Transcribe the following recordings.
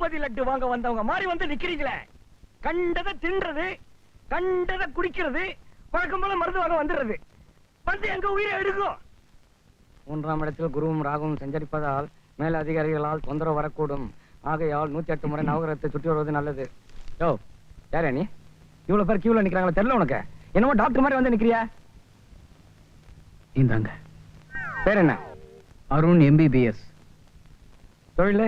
திருப்பதி லட்டு வாங்க வந்தவங்க மாதிரி வந்து நிக்கிறீங்களே. கண்டதை தின்றது, கண்டதை குடிக்கிறது, வழக்கம் போல மருந்து வாங்க வந்துடுறது. வந்து எங்க உயிரை எடுக்கும். 3ஆம் இடத்தில் குருவும் ராகுவும் சஞ்சரிப்பதால் மேல அதிகாரிகளால் தொந்தரவு வரக்கூடும். ஆகையால் 108 முறை நவகிரகத்தை சுற்றி வருவது நல்லது. யோ, யாரே நீ? இவ்வளவு பேர் கியூல நிக்கிறாங்களா தெரியல உனக்கு? என்னமோ டாக்டர் மாதிரி வந்து நிக்கிறியா? இந்தாங்க. பேர் என்ன? அருண் MBBS. தொழில்?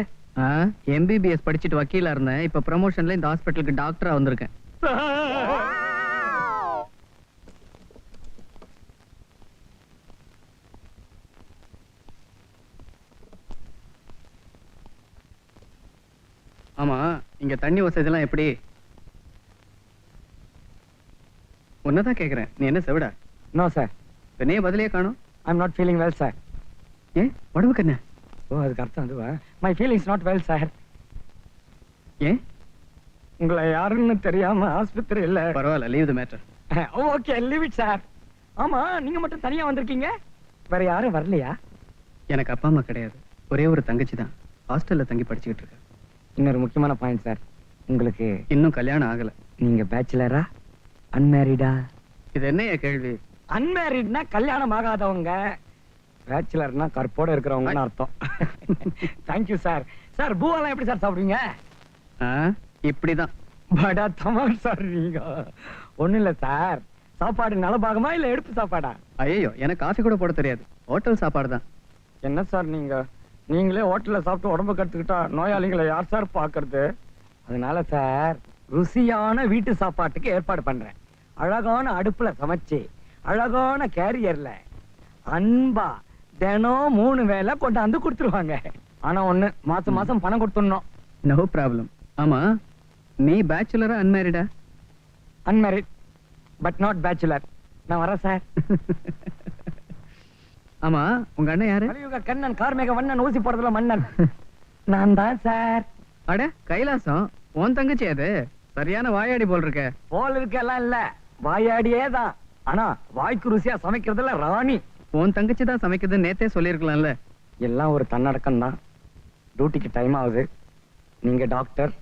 MBBS படிச்சுட்டு வக்கீலா இருந்தேன். இப்ப ப்ரமோஷன்ல இந்த ஹாஸ்பிட்டலுக்கு டாக்டரா வந்திருக்கேன். ஆமா, இங்க தண்ணி வசதி எல்லாம் எப்படி? உன்னதான் கேக்குறேன். நீ என்ன செவிடா? No sir. நீ பதிலே காணும். I am not feeling well sir. ஏன் உடம்புக்கு என்ன? ஓ, அதுக்கு அர்த்தம் அதுவா? My feelings not well sir. ஏன்? உங்களை யாருன்னு தெரியாம ஆஸ்பத்திரி இல்ல. பரவாயில்ல, leave the matter. Okay, leave it sir. ஆமா, நீங்க மட்டும் தனியா வந்திருக்கீங்க, வேற யாரும் வரலையா? எனக்கு அப்பா அம்மா கிடையாது. ஒரே ஒரு தங்கச்சி தான். ஹாஸ்டல்ல தங்கி படிச்சுக்கிட்டு இருக்கா. இன்னொரு முக்கியமான பாயிண்ட் சார், உங்களுக்கு இன்னும் கல்யாணம் ஆகல. நீங்க பேச்சுலரா அன்மேரிடா? இது என்னைய கேள்வி? அன்மேரிட்னா கல்யாணம் ஆகாதவங்க, பேச்சுலர்னா கற்போட இருக்கிறவங்கன்னு அர்த்தம். Thank you sir. சார், பூவெல்லாம் எப்படி சார் சாப்பிடுவீங்க? இப்படிதான். படா தமால் சார் நீங்க. ஒண்ணும் இல்ல சார், சாப்பாடு நலபாகமா இல்ல எடுப்பு சாப்பாடா? ஐயோ, எனக்கு காஃபி கூட போட தெரியாது. ஹோட்டல் சாப்பாடு தான். என்ன சார் நீங்களே ஹோட்டல்ல சாப்பிட்டு உடம்பு கட்டுக்கிட்டா நோயாளிகளை யார் சார் பாக்குறது? அதனால சார், ருசியான வீட்டு சாப்பாட்டுக்கு ஏற்பாடு பண்றேன். அழகான அடுப்புல சமைச்சு, அழகான கேரியர்ல அன்பா தினம் 3 வேளை கொண்டாந்து கொடுத்துருவாங்க. ஆனா ஒண்ணு, மாசம் மாசம் பணம் கொடுத்துடணும். No problem. ஆமா, நீ பேச்சுலரா அன்மேரிடா? Unmarried but not bachelor. நான் வரேன் சார். ஆமா, உங்க அண்ணன் யாரு? கலியுக கண்ணன், கார்மேக வண்ணன், ஊசி போறதுல மன்னன். நான் தான் சார். அட கைலாசம், உன் தங்கச்சி அது. சரியான வாயாடி போல் இருக்க. போல் இருக்கெல்லாம் இல்ல, வாயாடியே தான். ஆனா வாய்க்கு ருசியா சமைக்கிறதுல ராணி. உன் தங்கச்சி தான் சமைக்குதுன்னு நேத்தே சொல்லிருக்கலாம்ல. எல்லாம் ஒரு தன்னடக்கம் தான். டியூட்டிக்கு டைம் ஆகுது. நீங்க டாக்டர்,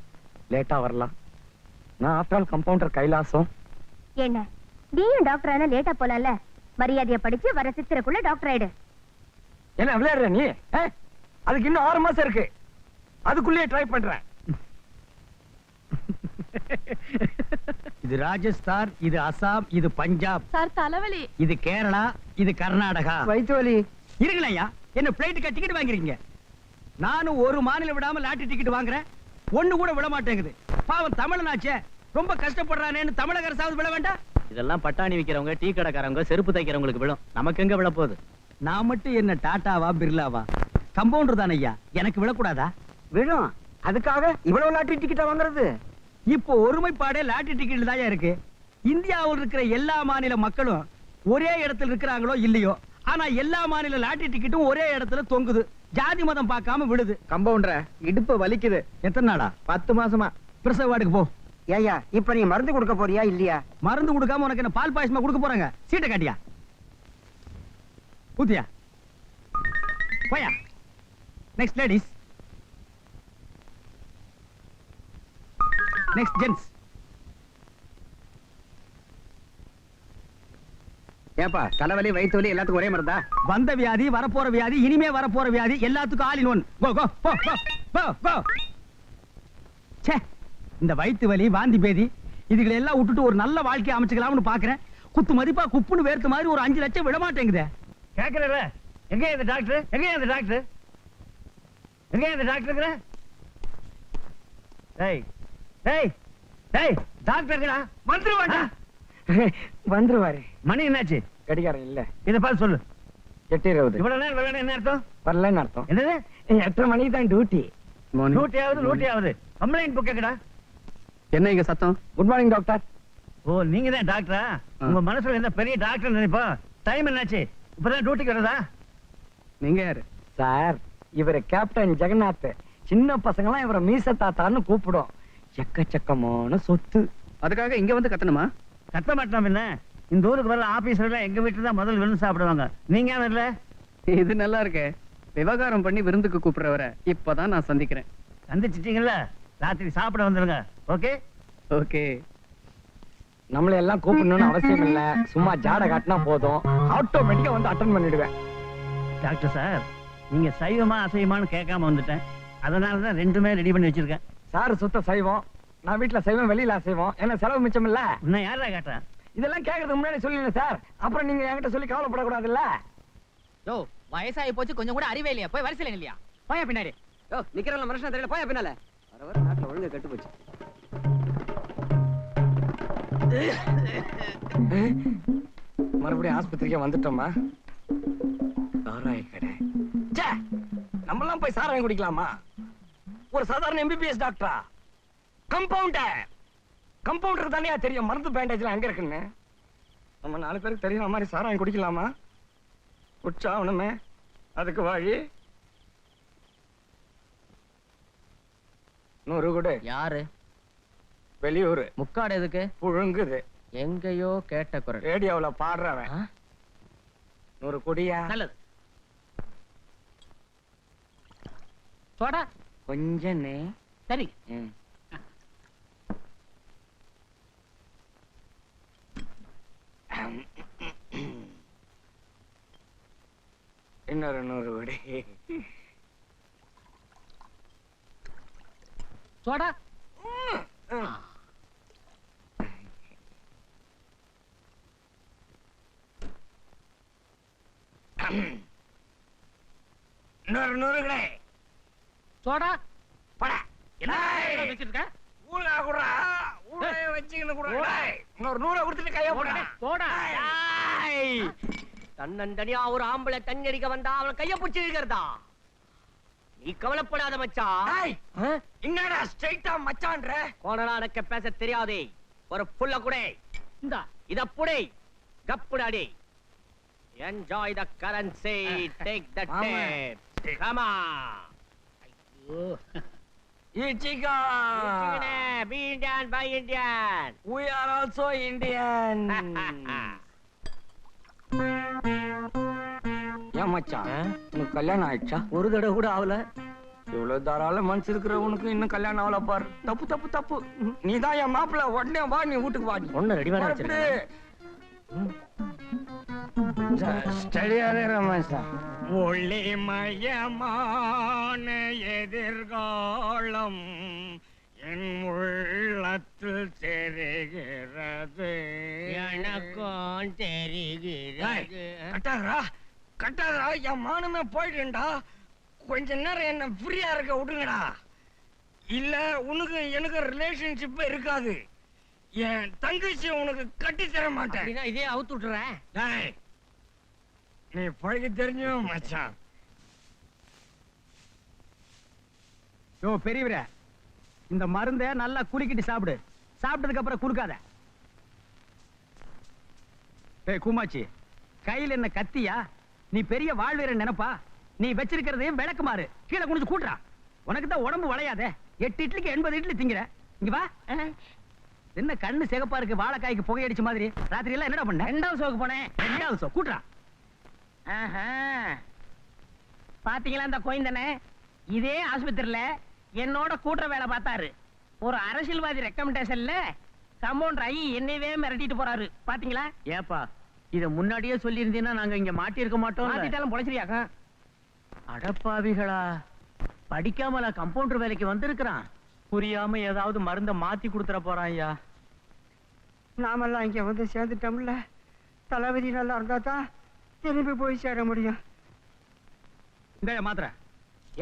லேட்டா வரலாம். நான் ஆஃப்டர் ஆல் கம்பவுண்டர் கைலாசம். என்ன நீயும் டாக்டர் ஆனா லேட்டா போலாம்ல? மரியாதையா படிச்சு வர சித்திரக்குள்ள டாக்டர் ஆயிடு. என்ன விளையாடுற நீ? அதுக்கு இன்னும் 6 மாசம் இருக்கு. அதுக்குள்ளேயே ட்ரை பண்றேன். இது ராஜஸ்தான், இது அசாம், இது பஞ்சாப். சார் தலைவலி. இது கேரளா, இது கர்நாடகா. வயிற்று வலி. இருங்களா, என்ன பிளைட்டுக்கு டிக்கெட் வாங்குறீங்க? நானும் ஒரு மாநிலம் விடாம லாட்டரி டிக்கெட் வாங்குறேன், ஒண்ணு கூட விட மாட்டேங்குது. பாவம் தமிழனாச்சே, ரொம்ப கஷ்டப்படுறானேன்னு தமிழக அரசாவது விட வேண்டாம்? இதெல்லாம் பட்டாணி விக்கிறவங்க, டீ கடைக்காரங்க, செருப்பு தைக்கிறவங்களுக்கு விழும். நமக்கு எங்க விழ போகுது? நான் மட்டும் என்ன டாட்டாவா பிர்லாவா? கம்பவுண்டர் தான் ஐயா, எனக்கு விழக்கூடாதா? விழும். அதுக்காக இவ்வளவு லாட்டரி டிக்கெட்டா வாங்குறது? இப்போ ஒருமைப்பாடே லாட்டரி டிக்கெட் தான் இருக்கு. இந்தியாவில் இருக்கிற எல்லா மாநில மக்களும் ஒரே இடத்துல இருக்கிறாங்களோ இல்லையோ, ஆனா எல்லா மாநில லாட்டரி டிக்கெட்டும் ஒரே இடத்துல தொங்குது. ஜாதி மதம் பார்க்காம விடுது. கம்பவுண்டர இடுப்பு வலிக்குது. எத்தனை நாளா? 10 மாசமா. பிரசவ வார்டுக்கு போ. ஏயா, இப்ப நீ மருந்து கொடுக்க போறியா இல்லையா? மருந்து கொடுக்காம உனக்கு என்ன பால் பாயசமா கொடுக்க போறாங்க? சீட்டை காட்டியா, ஊத்தியா, போயா. Next ladies, next gents. ஏப்பா, தலைவலி வயிற்று வலி எல்லாத்துக்கும் ஒரே மருந்தா? வந்த வியாதி, வரப்போற வியாதி, இனிமே வரப்போற வியாதி எல்லாத்துக்கும் ஆல் இன் ஒன். கோ கோ கோ கோ கோ. ச்சே, இந்த வயிற்று வலி, வாந்தி பேதி இதுகளை எல்லாம் விட்டுட்டு ஒரு நல்ல வாழ்க்கையை அமைச்சுக்கலாம்னு பாக்குறேன். குத்து மதிப்பா குப்புன்னு வேர்த்து மாதிரி ஒரு 5 லட்சம் விட மாட்டேங்குதே. கேக்குறல, எங்க இந்த டாக்டர்? எங்க இந்த டாக்டர்? எங்க இந்த டாக்டர்? டேய் டேய் டேய், டாக்டர்டா வந்துருவாடா. வந்துருவாரு. மணி என்னாச்சு? கடிகாரம் இல்ல. இத பார்த்து சொல்லு. 8:20. இவ்வளவு நேரம் வரல, என்ன அர்த்தம்? வரலன்னு அர்த்தம். என்னது? 8:30 மணிக்கு தான் டியூட்டி. டியூட்டி ஆகுது. கம்ப்ளைண்ட் புக் கேக்குடா. என்ன இங்க சத்தம்? Good morning doctor. ஓ, நீங்க தான் டாக்டரா? உங்க மனசுல என்ன பெரிய டாக்டர் நினைப்பா? டைம் என்னாச்சு? இப்பதான் டியூட்டிக்கு வரதா? நீங்க யாரு? சார், இவரு கேப்டன் ஜெகநாத். சின்ன பசங்க எல்லாம் இவரை மீச தாத்தான்னு கூப்பிடும். எக்கச்சக்கமான சொத்து. அதுக்காக இங்க வந்து கத்தணுமா? கத்த மாட்டோம். என்ன இந்த ஊருக்கு வர ஆபீசர் எங்க வீட்டுல தான் முதல் விருந்து சாப்பிடுவாங்க. நீங்க வரல? இது நல்லா இருக்கே. விவகாரம் பண்ணி விருந்துக்கு கூப்பிடுறவரை இப்பதான் நான் சந்திக்கிறேன். சந்திச்சிட்டீங்கல்ல, ராத்திரி சாப்பிட வந்துருங்க. Okay okay. நம்மள எல்லாம் கூப்பிடணும்னு அவசியம் இல்ல, சும்மா ஜாட காட்டினா போதும், ஆட்டோமேட்டிக்கா வந்து அட்டென்ட் பண்ணிடுவேன். டாக்டர் சார், நீங்க சைவமா அசைவமான்னு கேட்காம வந்துட்டேன். அதனாலதான் ரெண்டுமே ரெடி பண்ணி வச்சிருக்கேன். சார் சுத்த சைவம், நான் வீட்டுல சைவம், வெளியில அசைவம். என்ன செலவு மிச்சம் இல்ல? இன்னும் யாரா கேட்டேன்? இதெல்லாம் கேட்கறதுக்கு முன்னாடி சொல்லுங்க சார், அப்புறம் நீங்க என்கிட்ட சொல்லி கவலைப்படக்கூடாதுல்ல. யோ வயசாகி போச்சு, கொஞ்சம் கூட அறிவே இல்லையா? போய் வரிசையில இல்லையா? போயா பின்னாடி. யோ நிக்கிறவங்க மனுஷன் தெரியல, போயா பின்னால. வர வர நாட்டுல ஒழுங்கா கெட்டு போச்சு. மறுபடியும் ஆஸ்பத்திரிக்கு வந்துட்டோமா? சாராய கடை. ச்சே, நம்மலாம் போய் சாராயம் குடிக்கலாமா? ஒரு சாதாரண எம்பிபிஎஸ் டாக்டரா? கம்பவுண்டர் தானே தெரியும் மருந்து பேண்டேஜ்லாம் எங்க இருக்குன்னு. நம்ம 4 பேருக்கு தெரியுற மாதிரி சாராயம் குடிக்கலாமா? குடிச்சாவணுமே, அதுக்கு வழி 100 கொடு. யாரு? வெளியூர். முக்காடு எதுக்கு? புழுங்குது. எங்கேயோ கேட்ட குரல். ரேடியோவுல பாடுறவன். 100 கொடியா? நல்லது. சோடா கொஞ்சம் சரி. இன்னொரு 100 கொடி. சோடா இன்னொரு 100 கொடி. சோடா பட. வச்சிருக்க ஊழா குடுறா, ஊழைய வச்சுக்கின்னு குடுறா. இன்னொரு 100 கொடுத்துட்டு கைய போடா. சோடா. தன்னந்தனியா ஒரு ஆம்பளை தண்ணி அடிக்க வந்தா அவன் கைய பிடிச்சி இழுக்கிறதா? நீ கவலைப்படாத மச்சான். டேய், என்னடா ஸ்ட்ரைட்டா மச்சான்ற? கோணலா எனக்கு பேச தெரியாதே. ஒரு புள்ள குடே, இந்தா இத புடே, கப்புடாடி. Enjoy the currency, take the tape. Come on. இச்சிகா. Be Indian, buy Indian. We are also Indian. ஏன் மச்சான், உனக்கு கல்யாணம் ஆயிடுச்சா? ஒரு தடவை கூட ஆகல. இவ்வளவு தாராள மனசு இருக்கிறவனுக்கு இன்னும் கல்யாணம் ஆகல பாரு. தப்பு தப்பு தப்பு. நீதான் என் மாப்பிள்ள, உடனே வா, நீ வீட்டுக்கு வா. ஒண்ணு ரெடி பண்ண வச்சிருக்கேன். ஒளிமயமான எதிர்காலம் என் உள்ளத்தில் தெரிகிறது. எனக்கும் தெரிகிறது. கட்டாதரா கட்டாதரா, என் மானமே போயிடுண்டா. கொஞ்ச நேரம் என்ன ஃப்ரீயா இருக்க விடுங்கடா. இல்ல உனக்கு எனக்கு ரிலேஷன்ஷிப் இருக்காது. என் தங்கச்சி உனக்கு கட்டி தர மாட்டேன். அப்படின்னா இதே அவுத்து விட்டுறேன். டேய், நீ பழகி தெரிஞ்சும் மச்சான். யோ பெரியவரே, இந்த மருந்தை நல்லா குலுக்கிட்டு சாப்பிடு. சாப்பிட்டதுக்கு அப்புறம் குடுக்காத. ஏய் கூமாச்சி, கையில என்ன கத்தியா? நீ பெரிய வாழ்வீரன் நினைப்பா? நீ வச்சிருக்கிறது விளக்குமாறு. கீழே குனிஞ்சு கூட்டுறா. உனக்கு தான் உடம்பு வளையாதே. 8 இட்லிக்கு 80 இட்லி திங்கிற. இங்க வா. என்ன கண்ணு சிகப்பா இருக்கு, வாழைக்காய்க்கு புகையடிச்ச மாதிரி? ராத்திரி எல்லாம் என்னடா பண்ண? 2வது ஷோக்கு போனேன். 2வது ஷோ கூட்டுறா. பாத்தீங்களா இந்த கோயந்தனே? இதே ஆஸ்பத்திரியில என்னோட கூட்டுற வேலை பார்த்தாரு. ஒரு அரசியல்வாதி ரெக்கமெண்டேஷன்ல கம்பவுண்டர் ஆகி என்னையவே மிரட்டிட்டு போறாரு. பாத்தீங்களா? ஏப்பா இத முன்னாடியே சொல்லி இருந்தீங்கன்னா நாங்க இங்க மாட்டி இருக்க மாட்டோம். மாத்திட்டாலும் பொழைச்சிரியாக்கா? அடப்பாவிகளா, படிக்காமல கம்பவுண்டர் வேலைக்கு வந்திருக்கிறான். புரியாம ஏதாவது மருந்த மாத்தி கொடுத்துற போறான். ஐயா, நாமெல்லாம் இங்க வந்து சேர்ந்துட்டோம்ல. தளபதி நல்லா இருந்தா தான் திரும்பி போய் சேர முடியும். இந்த மாத்திர.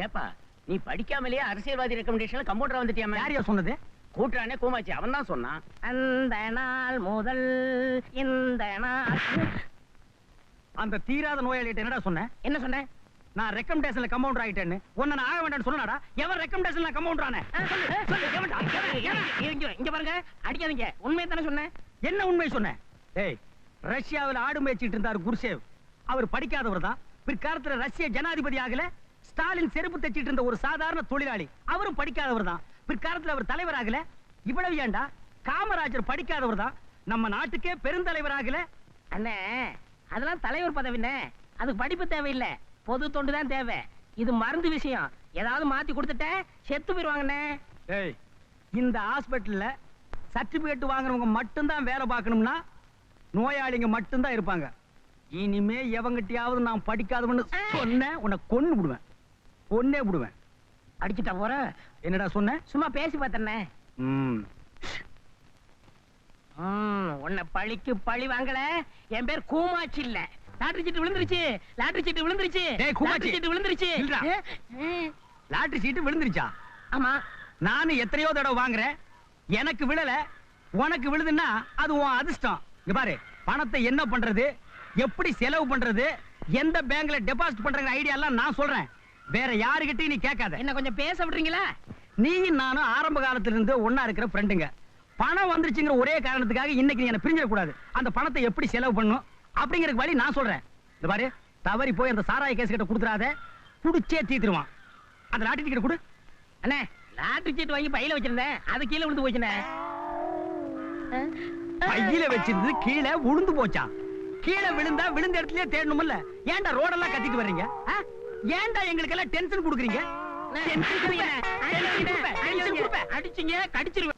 ஏப்பா நீ படிக்காமலேயே அரசியல்வாதி ரெக்கமெண்டேஷன்ல கம்பவுண்டர் வந்துட்டியாமா? யாரையா சொன்னது? கூட்டுறானே கோமாச்சி, அவன் தான் சொன்னான். அந்த நாள் முதல் இந்த நாள். அந்த தீராத நோயாளிகிட்ட என்னடா சொன்ன? என்ன சொன்னேன்? நான் ரெக்கமெண்டேஷன்ல கம்பவுண்டர் ஆயிட்டேன்னு. உன்னை நான் ஆக வேண்டாம்னு சொன்னடா. எவன் ரெக்கமெண்டேஷன்ல கம்பவுண்டர் ஆனே? இங்க பாருங்க, அடிக்காதீங்க. உண்மையை தானே சொன்னேன். என்ன உண்மை சொன்ன? ஏய், ரஷ்யாவில் ஆடு மேய்ச்சிட்டு இருந்தார் குர்சேவ். அவர் படிக்காதவர் தான். பிற்காலத்துல ரஷ்ய ஜனாதிபதி ஆகல. ஸ்டாலின் செருப்பு தைச்சிட்டு இருந்த ஒரு சாதாரண தொழிலாளி. அவரும் படிக்காதவர் தான். பிற்காலத்துல அவர் தலைவர் ஆகல. இவ்வளவு ஏண்டா, காமராஜர் படிக்காதவர் தான். நம்ம நாட்டுக்கே பெருந்தலைவர் ஆகல. அண்ணே, அதெல்லாம் தலைவர் பதவிண்ணே. அதுக்கு படிப்பு தேவையில்லை, பொது தொண்டு தான் தேவை. இது மருந்து விஷயம். ஏதாவது மாத்தி கொடுத்துட்டேன் செத்து போயிருவாங்கண்ணே. ஏய், இந்த ஹாஸ்பிடல்ல சர்டிபிகேட் வாங்குறவங்க மட்டும்தான் வேலை பார்க்கணும்னா நோயாளிங்க மட்டும்தான் இருப்பாங்க. இனிமே எவங்கிட்டயாவது நான் படிக்காதவன்னு சொன்னேன் உன்னை கொன்னு விடுவேன், கொன்னே விடுவேன். அடிச்சுட்டா போற. என்னடா சொன்ன? சும்மா பேசி பார்த்தனே. ம். உன்னை பழிக்கு பழி வாங்கல. என் பேர் கூமாச்சி இல்ல. லாட்டரி சீட்டு விழுந்துருச்சு, லாட்டரி சீட்டு விழுந்துருச்சு. டேய் கூமாச்சி, லாட்டரி சீட்டு விழுந்துருச்சு. இல்லடா. லாட்டரி சீட்டு விழுந்துருச்சா? ஆமா. நானும் எத்தனையோ தடவை வாங்குறேன், எனக்கு விழல, உனக்கு விழுதுன்னா அது உன் அதிர்ஷ்டம். இங்க பாரு, பணத்தை என்ன பண்றது, எப்படி செலவு பண்றது, எந்த பேங்க்ல டெபாசிட் பண்றங்கிற ஐடியா எல்லாம் நான் சொல்றேன். வேற யாருகிட்டயும் நீ கேட்காத. என்ன கொஞ்சம் பேச விடுறீங்களா? நீயும் நானும் ஆரம்ப காலத்துல இருந்து ஒன்னா இருக்கிற ஃப்ரெண்டுங்க. பணம் வந்துருச்சுங்கிற ஒரே காரணத்துக்காக இன்னைக்கு நீ என்ன பிரிஞ்சிட கூடாது. அந்த பணத்தை எப்படி செலவு பண்ணணும் அப்படிங்கிற வழி நான் சொல்றேன். இந்த பாரு, தவறி போய் அந்த சாராய கேஸ் கிட்ட கொடுத்துறாத, புடிச்சே தீத்துருவான். அந்த லாட்டரி டிக்கெட் கொடு. அண்ணே, லாட்டரி சீட்டு வாங்கி பையில வச்சிருந்தேன், அது கீழே விழுந்து போச்சுண்ணே. பையில வச்சிருந்து கீழே விழுந்து போச்சா? கீழே விழுந்தா விழுந்த இடத்துலயே தேடணும்ல. ஏன்டா ரோடெல்லாம் கத்திட்டு வர்றீங்க? ஏன்டா எங்களுக்கு எல்லாம் டென்ஷன் கொடுக்குறீங்க? அடிச்சீங்க, கடிச்சிருவேன்.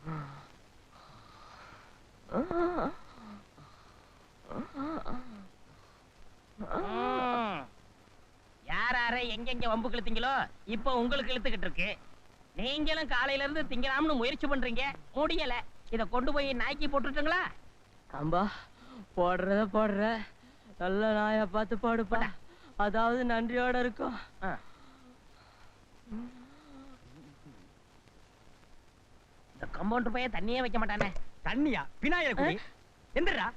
யார எங்க வம்பு கிழத்தீங்களோ இப்ப உங்களுக்கு இழுத்துக்கிட்டு இருக்கு. நீங்களும் காலையில இருந்து திங்கலாம்னு முயற்சி பண்றீங்க, முடியல. இத கொண்டு போய் நாய்க்கு போட்டுட்டுங்களா? அம்பா, போடுற நல்ல நாயா பார்த்து பாடுப்பா, அதாவது நன்றியோட இருக்கும். இந்த கம்பவுண்டர் பையன் தண்ணியே வைக்க மாட்டானே. தண்ணியா? பினாயில குடி. எந்திரா.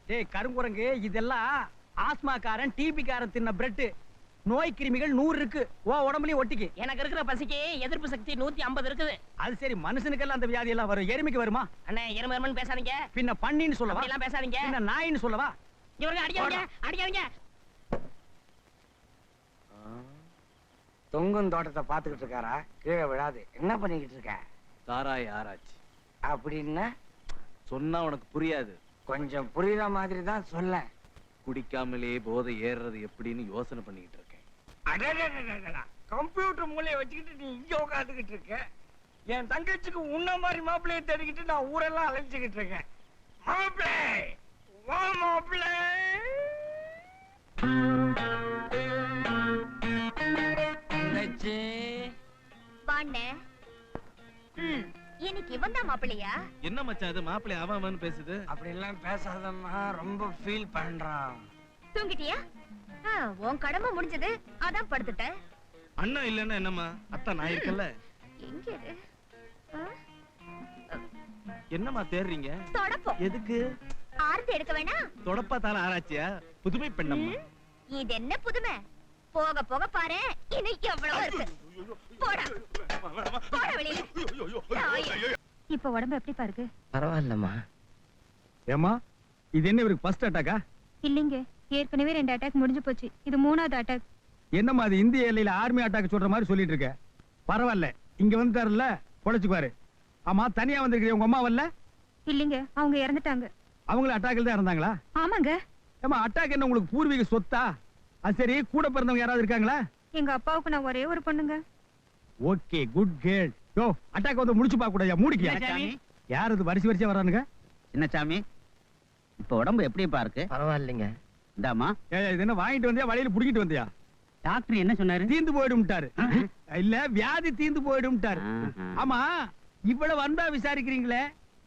டேய் கருங்குரங்கு, இதெல்லாம் ஆஸ்மாக்காரன் டிபி காரன் தின்ன பிரெட். நோய் கிருமிகள் 100 இருக்கு. ஓ உடம்புலயும் ஒட்டிக்கு. எனக்கு இருக்கிற பசிக்கு எதிர்ப்பு சக்தி 150 இருக்குது. அது சரி, மனுஷனுக்கெல்லாம் அந்த வியாதி எல்லாம் வரும், எருமைக்கு வருமா? அண்ணே, எருமன்னு பேசாதீங்க. பின்ன பண்ணின்னு சொல்லவா? எல்லாம் பேசாதீங்க. பின்ன நாயின்னு சொல்லவா? இவங்க அடிக்காதீங்க, அடிக்காதீங்க. தொங்கும் தோட்டத்தை பாத்துக்கிட்டு இருக்காரா? கீழே விழாது. என்ன பண்ணிக்கிட்டு இருக்க? சாராய ஆராய்ச்சி. அப்படின்னா சொன்னா உனக்கு புரியாது. கொஞ்சம் புரியுற மாதிரி தான் சொல்ல. குடிக்காமலே போதை ஏறுறது எப்படின்னு யோசனை பண்ணிக்கிட்டு இருக்கேன். கம்ப்யூட்டர் மூலையை வச்சுக்கிட்டு நீ இங்க உட்காந்துக்கிட்டு இருக்க. என் தங்கச்சிக்கு உன்ன மாதிரி மாப்பிள்ளைய தேடிக்கிட்டு நான் ஊரெல்லாம் அலைஞ்சுக்கிட்டு இருக்கேன். மாப்பிள்ளை, வா மாப்பிள்ளை. வாண்ணே. இன்னைக்கு இவன் தான் மாப்பிள்ளையா? என்ன மச்சான் அது மாப்பிள்ளை அவன் பேசுது? அப்படி எல்லாம் பேசாதம்மா, ரொம்ப ஃபீல் பண்றான். தூங்கிட்டியா? உன் கடமை முடிஞ்சது, அதான் படுத்துட்டேன். அண்ணா இல்லன்னா என்னம்மா, அத்தா நான் இருக்கல. எங்க இது? என்னம்மா தேடுறீங்க? தொடப்போம். எதுக்கு? ஆர்த்தி எடுக்க வேணாம். தொடப்பா தான ஆராய்ச்சியா? புதுமை பெண்ணம்மா. இது என்ன புதுமை? போக போக பாரு, இன்னைக்கு எவ்வளவு இருக்கு. போடா போடா வெளியில. இப்ப உடம்பு எப்படி பாருக்கு? பரவாயில்லம்மா. ஏமா, இது என்ன இவருக்கு ஃபர்ஸ்ட் அட்டாக்கா? இல்லைங்க, ஏற்கனவே 2 அட்டாக் முடிஞ்சு போச்சு. இது 3வது அட்டாக். என்னம்மா அது இந்திய எல்லையில ஆர்மி அட்டாக் சொல்ற மாதிரி சொல்லிட்டு இருக்க? பரவாயில்ல, இங்க வந்துட்டாருல்ல, பொழைச்சுக்குவாரு. ஆமா, தனியா வந்திருக்கிற உங்க அம்மா வரல? இல்லைங்க, அவங்க இறந்துட்டாங்க. அவங்களும் அட்டாக்ல தான் இருந்தாங்களா? ஆமாங்க. ஏமா, அட்டாக் என்ன உங்களுக்கு பூர்வீக சொத்தா? அது சரி, கூட பிறந்தவங்க யாராவது இருக்காங்களா? எங்க அப்பாவுக்கு நான் ஒரே ஒரு பொண்ணுங்க. Okay, good girl. Yo, attack வந்து முடிச்சு பார்க்க கூடாது, மூடிக்கியா? யார் இது வரிசை வரிசையா வரானுங்க? சின்னசாமி, இப்ப உடம்பு எப்படிப்பா இருக்கு? பரவாயில்லைங்க. இந்தாமா. ஏய், இது என்ன வாங்கிட்டு வந்தியா, வழியில புடிக்கிட்டு வந்தியா? டாக்டர் என்ன சொன்னாரு? தீந்து போயிடும்ட்டாரு. இல்ல, வியாதி தீந்து போயிடும்ட்டாரு. ஆமா, இவ்வளவு வந்தா விசாரிக்கிறீங்களே,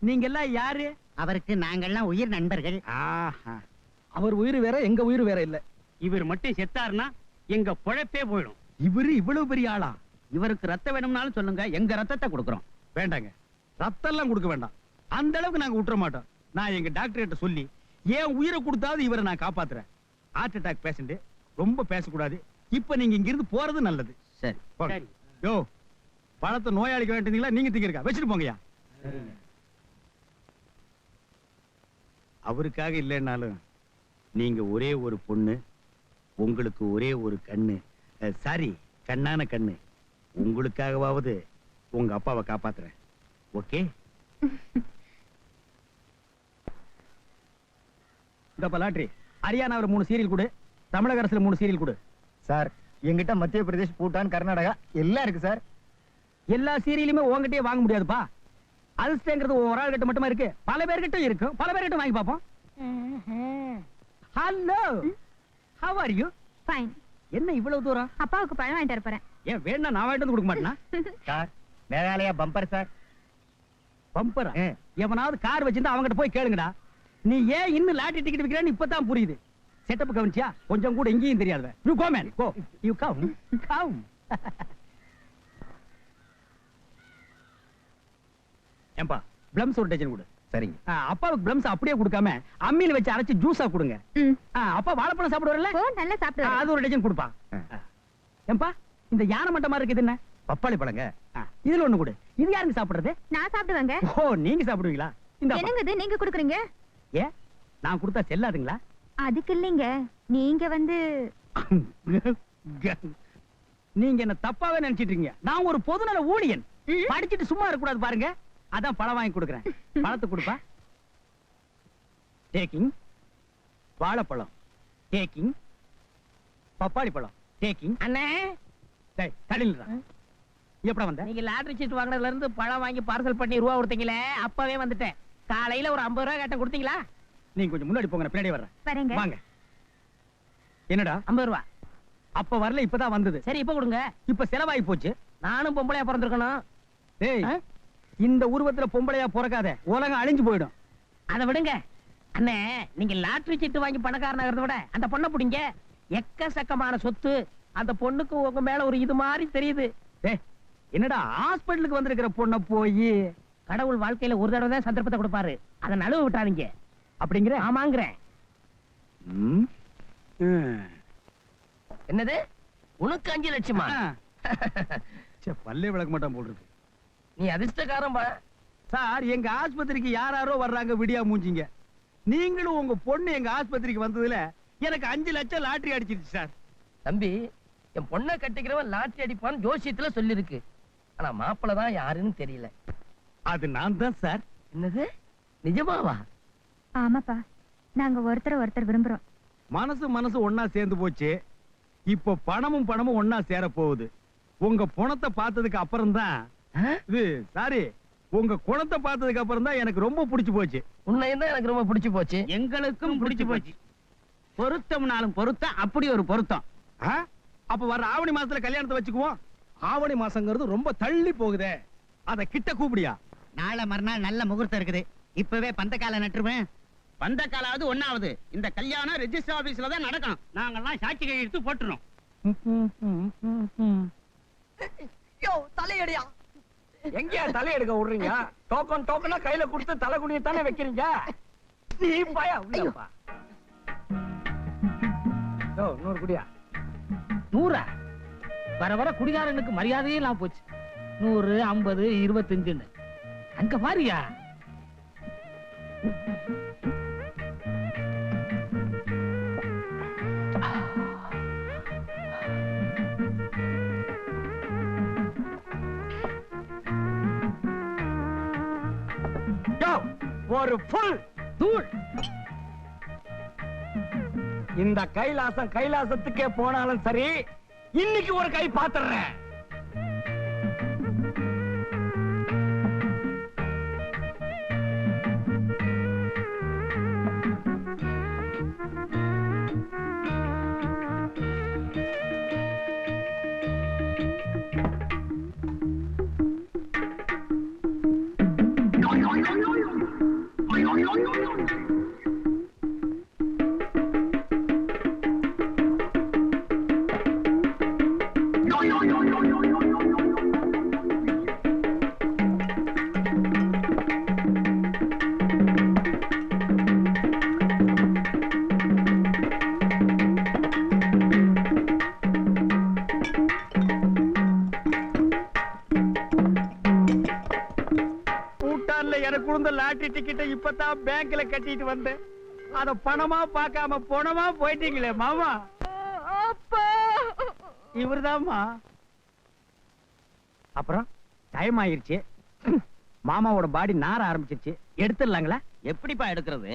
நீங்க எல்லாம் யாரு? அவருக்கு நாங்கெல்லாம் உயிர் நண்பர்கள். அவர் உயிர் வேற, எங்க உயிர் வேற இல்ல. இவர் மட்டும் செத்தாருன்னா எங்க பொழப்பே போயிடும். இவரு இவ்வளவு பெரிய ஆளா? இவருக்கு ரத்தம் வேணும்னாலும் சொல்லுங்க, எங்க ரத்தத்தை கொடுக்கறோம். வேண்டாங்க, ரத்தம் எல்லாம் கொடுக்க வேண்டாம். அந்த அளவுக்கு நாங்க விட்டுற மாட்டோம். நான் எங்க டாக்டர் கிட்ட சொல்லி ஏன் உயிரை கொடுத்தாவது இவரை நான் காப்பாத்துறேன். ஹார்ட் அட்டாக் பேஷண்ட், ரொம்ப பேசக்கூடாது. இப்ப நீங்க இங்க இருந்து போறது நல்லது. சரி. போங்க. யோ, பழத்தை நோயாளிக்கு வேண்டியீங்களா, நீங்க திங்க வச்சுட்டு போங்கயா. அவருக்காக இல்லைன்னாலும் நீங்க ஒரே ஒரு பொண்ணு, உங்களுக்கு ஒரே ஒரு கண்ணு, சாரி கண்ணான கண்ணு. உங்களுக்காகவாவது உங்க அப்பாவை காப்பாத்துறேன். ஓகே? இந்த லாட்டரி ஹரியானாவில் 3 சீரியல் கொடு, தமிழக அரசுல 3 சீரியல் கொடு. சார், எங்கிட்ட மத்திய பிரதேஷ், பூட்டான், கர்நாடகா எல்லாம் இருக்கு சார். எல்லா சீரியலுமே உங்ககிட்டயே வாங்க முடியாதுப்பா. அதிர்ஷ்டங்கிறது ஒரு ஆள் கிட்ட மட்டுமா இருக்கு, பல பேர்கிட்ட இருக்கும். பல பேர்கிட்ட வாங்கி பாப்போம். Hello, how are you? Fine. என்ன இவ்வளவு தூரம்? அப்பாவுக்கு பழம் வாங்கிட்டு வரப் போறேன். ஏன் வேணா நான் வாங்கிட்டு வந்து கொடுக்க மாட்டேனா? Sir Meghalaya bumper sir. பம்பரா? எவனாவது கார் வச்சிருந்தா அவங்கிட்ட போய் கேளுங்கடா. நீ ஏன் இன்னும் லாட்டரி டிக்கெட் விக்கிறேன்னு இப்பதான் புரியுது. செட்டப் கவனிச்சியா? கொஞ்சம் கூட எங்கேயும் தெரியாது. You go man go. You come come. ஏம்பா பிளம்ஸ் ஒரு டஜன் கொடு. சரிங்க. அப்பாவுக்கு பிளம்ஸ் அப்படியே கொடுக்காம அம்மியில வச்சு அரைச்சு ஜூஸா கொடுங்க. அப்பா வாழைப்பழம் சாப்பிடுவார்ல? ஓ, நல்லா சாப்பிடுவாரு. அது ஒரு டஜன் கொடுப்பா. ஏம்பா இந்த யானை மட்ட மாதிரி இருக்குது என்ன? பப்பாளி பழங்க. இதுல ஒண்ணு கொடு. இது யாருங்க சாப்பிடுறது? நான் சாப்பிடுவேங்க. ஓ, நீங்க சாப்பிடுவீங்களா? இந்த என்னங்க இது நீங்க குடுக்குறீங்க? ஏ நான் கொடுத்தா செல்லாதுங்களா? அதுக்கு இல்லைங்க, நீங்க வந்து நீங்க என்ன தப்பாவே நினைச்சிட்டு இருக்கீங்க. நான் ஒரு பொதுநல ஊழியன். படிச்சிட்டு சும்மா இருக்க கூடாது பாருங்க. அதான் பழம் வாங்கி கொடுக்குறேன். பழத்தை கொடுப்பா. டேக்கிங். வாழைப்பழம் டேக்கிங். பப்பாளி பழம் டேக்கிங். அண்ணே, டேய் தடில்றா. எப்படா வந்த? நீங்க லாட்டரி சீட் வாங்கினதுல இருந்து பழம் வாங்கி பார்சல் பண்ணி ரூபா கொடுத்தீங்களே, அப்பவே வந்துட்டேன். காலையில ஒரு 50 ரூபா கேட்ட கொடுத்தீங்களா? நீங்க கொஞ்சம் முன்னாடி போங்க, பின்னாடி வர்றேன். வரேங்க. வாங்க. என்னடா 50 ரூபா? அப்ப வரல, இப்பதான் வந்தது. சரி, இப்ப கொடுங்க. இப்ப செலவாகி போச்சு. நானும் பொம்பளையா பிறந்திருக்கணும். டேய், ஆ? இந்த உருவத்துல பொம்பளையா பிறக்காத, உலகம் அழிஞ்சு போயிடும். அதை விடுங்க அண்ணே. நீங்க லாட்டரி சீட்டு வாங்கி பணக்காரனாகிறத விட அந்த பொண்ணை பிடிங்க. எக்கச்சக்கமான சொத்து. அந்த பொண்ணுக்கு உங்க மேல ஒரு இது மாதிரி தெரியுது. டேய், என்னடா ஹாஸ்பிடலுக்கு வந்திருக்கிற பொண்ண போய் கடவுள் வாழ்க்கையில ஒரு தடவை தான் சந்தர்ப்பத்தை கொடுப்பாரு. அதை நழுவ விட்டாதீங்க. அப்படிங்கிற? ஆமாங்கிறேன். என்னது? உனக்கு 5 லட்சமா? பல்லே விளக்க மாட்டான் போல் இருக்கு. நீ அதிர்ஷ்டக்காரன். சார், எங்க ஆஸ்பத்திரிக்கு யாராரோ வர்றாங்க விடியா மூஞ்சிங்க. நீங்களும் உங்க பொண்ணு எங்க ஆஸ்பத்திரிக்கு வந்ததுல எனக்கு 5 லட்சம் லாட்டரி அடிச்சிருச்சு சார். தம்பி, என் பொண்ணை கட்டிக்கிறவன் லாட்டரி அடிப்பான்னு ஜோசியத்துல சொல்லிருக்கு. ஆனா மாப்பிள்ள தான் யாருன்னு தெரியல. அது நான் தான் சார். என்னது? நிஜமாவா? ஆமாப்பா, நாங்க ஒருத்தர் விரும்புறோம். மனசு ஒன்னா சேர்ந்து போச்சு. இப்போ பணமும் ஒன்னா சேர போகுது. உங்க பணத்தை பார்த்ததுக்கு அப்புறம் தான் இது சாரி, உங்க குணத்தை பார்த்ததுக்கு அப்புறம் தான் எனக்கு ரொம்ப பிடிச்சு போச்சு. உன்னை தான் எனக்கு ரொம்ப பிடிச்சு போச்சு. எங்களுக்கும் பிடிச்சு போச்சு. பொருத்தம்னாலும் பொருத்தம், அப்படி ஒரு பொருத்தம். அப்ப வர ஆவணி மாசத்துல கல்யாணத்தை வச்சுக்குவோம். ஆவணி மாசங்கிறது ரொம்ப தள்ளி போகுதே, அத கிட்ட கூப்பிடியா? நாளை மறுநாள் நல்ல முகூர்த்தம் இருக்குது. இப்பவே பந்தக்கால நட்டுருவேன். பந்தக்காலாவது ஒண்ணாவது. இந்த கல்யாணம் ரெஜிஸ்டர் ஆபீஸ்ல தான் நடக்கணும். நாங்கெல்லாம் சாட்சி கையெழுத்து போட்டுறோம். தலையடியா எங்கயா தலையெடுக்க விடுறீங்க? டோக்கனா கையில கொடுத்து தலை குனிய தானே வைக்கிறீங்க. நீ பாயா உள்ளப்பா. 100 குடியா? 100? வர வர குடிகாரனுக்கு மரியாதையே இல்லாம போச்சு. 100, 50, 25. அங்க பாரியா. ஒரு புல் தூள். இந்த கைலாசத்துக்கே போனாலும் சரி, இன்னைக்கு ஒரு கை பாத்துறேன். எனக்கு கொடுத்த லாட்டரி டிக்கெட்டை இப்பதான் பேங்க்ல கட்டிட்டு வந்தேன். அத பணமா பார்க்காம போனமா போயிட்டீங்களே மாமா. இவர்தாம்மா. அப்புறம் டைம் ஆயிருச்சு. மாமாவோட பாடி நார ஆரம்பிச்சிருச்சு. எடுத்துடலாங்களா? எப்படிப்பா எடுக்கிறது?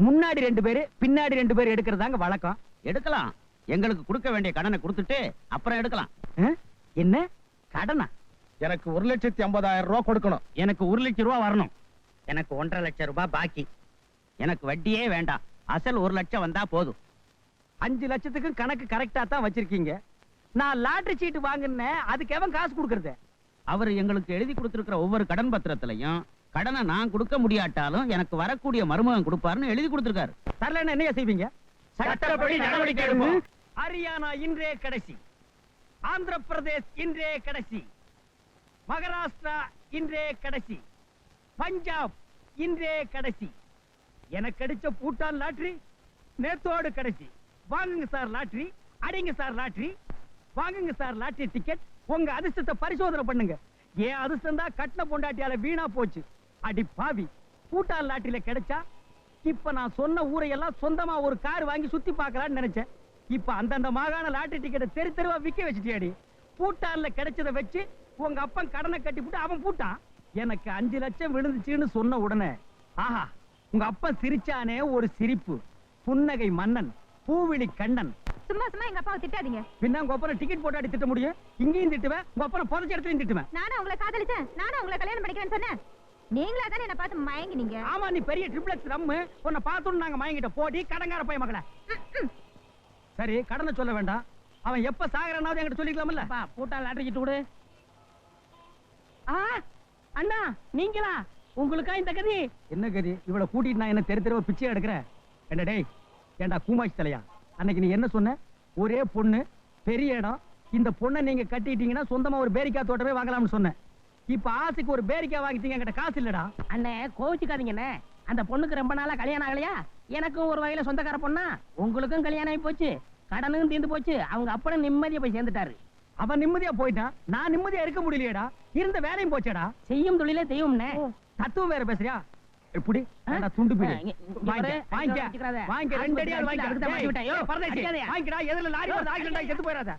முன்னாடி 2 பேரு, பின்னாடி 2 பேர் எடுக்கிறதாங்க வழக்கம். எடுக்கலாம். எங்களுக்கு கொடுக்க வேண்டிய கடனை கொடுத்துட்டு அப்புறம் எடுக்கலாம். என்ன கடனா? எனக்கு 1,50,000 ரூபாய் கொடுக்கணும். எனக்கு 1,00,000 ரூபாய் வரணும். எனக்கு 1,50,000 லட்சம் ரூபாய் பாக்கி. எனக்கு வட்டியே வேண்டாம். அசல் 1 லட்சம் வந்தா போதும். 5 லட்சத்துக்கும் கணக்கு கரெக்டா தான் வச்சிருக்கீங்க. நான் லாட்டரி சீட்டு வாங்கினேன், அதுக்கு எவன் காசு கொடுக்கறது? அவர் எங்களுக்கு எழுதி கொடுத்திருக்கிற ஒவ்வொரு கடன் பத்திரத்திலையும் கடனை நான் கொடுக்க முடியாட்டாலும் எனக்கு வரக்கூடிய மருமகன் கொடுப்பாருன்னு எழுதி கொடுத்திருக்காரு. தரலன்னா என்னையா செய்வீங்க? சட்டப்படி நடவடிக்கை எடுப்போம். ஹரியானா இன்றே கடைசி, ஆந்திர பிரதேஷ் இன்றே கடைசி, மகாராஷ்டிரா இன்றே கடைசி, பஞ்சாப் இன்றே கடைசி. எனக்கு அடிச்ச பூட்டான் லாட்டரி நேத்தோடு கடைசி. வாங்குங்க சார் லாட்டரி, அடிங்க சார் லாட்டரி, வாங்குங்க சார் லாட்டரி டிக்கெட். உங்க அதிர்ஷ்டத்தை பரிசோதனை பண்ணுங்க. ஏன் அதிர்ஷ்டம் தான் கட்டின பொண்டாட்டியால வீணா போச்சு. அடி பாவி, பூட்டான் லாட்டரியில கிடைச்சா இப்ப நான் சொன்ன ஊரையெல்லாம் சொந்தமா ஒரு கார் வாங்கி சுத்தி பார்க்கலாம்னு நினைச்சேன். இப்ப அந்தந்த மாகாண லாட்டரி டிக்கெட்டை தெரு தெருவா விக்க வச்சுட்டியாடி. பூட்டான்ல கிடைச்சதை வச்சு உங்க அப்பன் கடனை கட்டிவிட்டு அவன் பூட்டான். எனக்கு 5 லட்சம் விழுந்துச்சுன்னு சொன்ன உடனே ஆஹா, உங்க அப்பன் சிரிச்சானே ஒரு சிரிப்பு. புன்னகை மன்னன், பூவிழி கண்ணன். சும்மா சும்மா எங்க அப்பாவை திட்டாதீங்க. பின்ன உங்க அப்பனை டிக்கெட் போட்டாடி திட்ட முடியும்? இங்கேயும் திட்டுவேன், உங்க அப்பனை புதைச்ச இடத்துலயும் திட்டுவேன். நானும் உங்களை காதலிச்சேன், நானும் உங்களை கல்யாணம் பண்ணிக்கிறேன்னு சொன்னேன். நீங்களா தானே என்ன பார்த்து மயங்கினீங்க. ஆமா, நீ பெரிய ட்ரிப்ளெக்ஸ் ரம்மு. உன்னை பார்த்தோன்னு நாங்க மயங்கிட்ட போடி கடங்கார போய் மகள. சரி, கடனை சொல்ல வேண்டாம். அவன் எப்ப சாகரனாவது என்கிட்ட சொல்லிக்கலாம்ல. அப்பா பூட்டா லாட்டரி சீட்டு கொடு. ஆ அண்ணா, நீங்களா? உங்களுக்கா இந்த கதி? என்ன கதி? இவளை கூட்டிட்டு நான் என்ன தெரு தெருவா பிச்சை எடுக்கிறேன்? என்ன டேய், ஏண்டா கூமாச்சி தலையா, அன்னைக்கு நீ என்ன சொன்ன? ஒரே பொண்ணு, பெரிய இடம், இந்த பொண்ணை நீங்க கட்டிட்டீங்கன்னா சொந்தமா ஒரு பேரிக்காய் தோட்டமே வாங்கலாம்னு சொன்னேன். இப்ப ஆசைக்கு ஒரு பேரிக்காய் வாங்கிட்டீங்க, என்கிட்ட காசு இல்லடா. அண்ணே கோவிச்சுக்காதீங்கண்ணே. அந்த பொண்ணுக்கு ரொம்ப நாளா கல்யாணம் ஆகலையா? எனக்கும் ஒரு வகையில சொந்தக்கார பொண்ணா. உங்களுக்கும் கல்யாணம் ஆகி போச்சு, கடனும் தீர்ந்து போச்சு. அவங்க அப்பட நிம்மதியா போய் சேர்ந்துட்டாரு. அவன் நிம்மதியா போயிட்டான், நான் நிம்மதியா இருக்க முடியலையேடா. இருந்த வேலையும் போச்சேடா. செய்யும் தொழிலே தெய்வம்ண்ணே. தத்துவம் வேற பேசுறியா? எப்படி துண்டு போய் வாங்கிக்க, 2 அடியால் வாங்கிக்க. ஆஸ்பத்திரி வாங்கிக்கடா, எதிரில லாரி வருது, ஆக்சிடென்ட் ஆகி செத்து போயிடாத.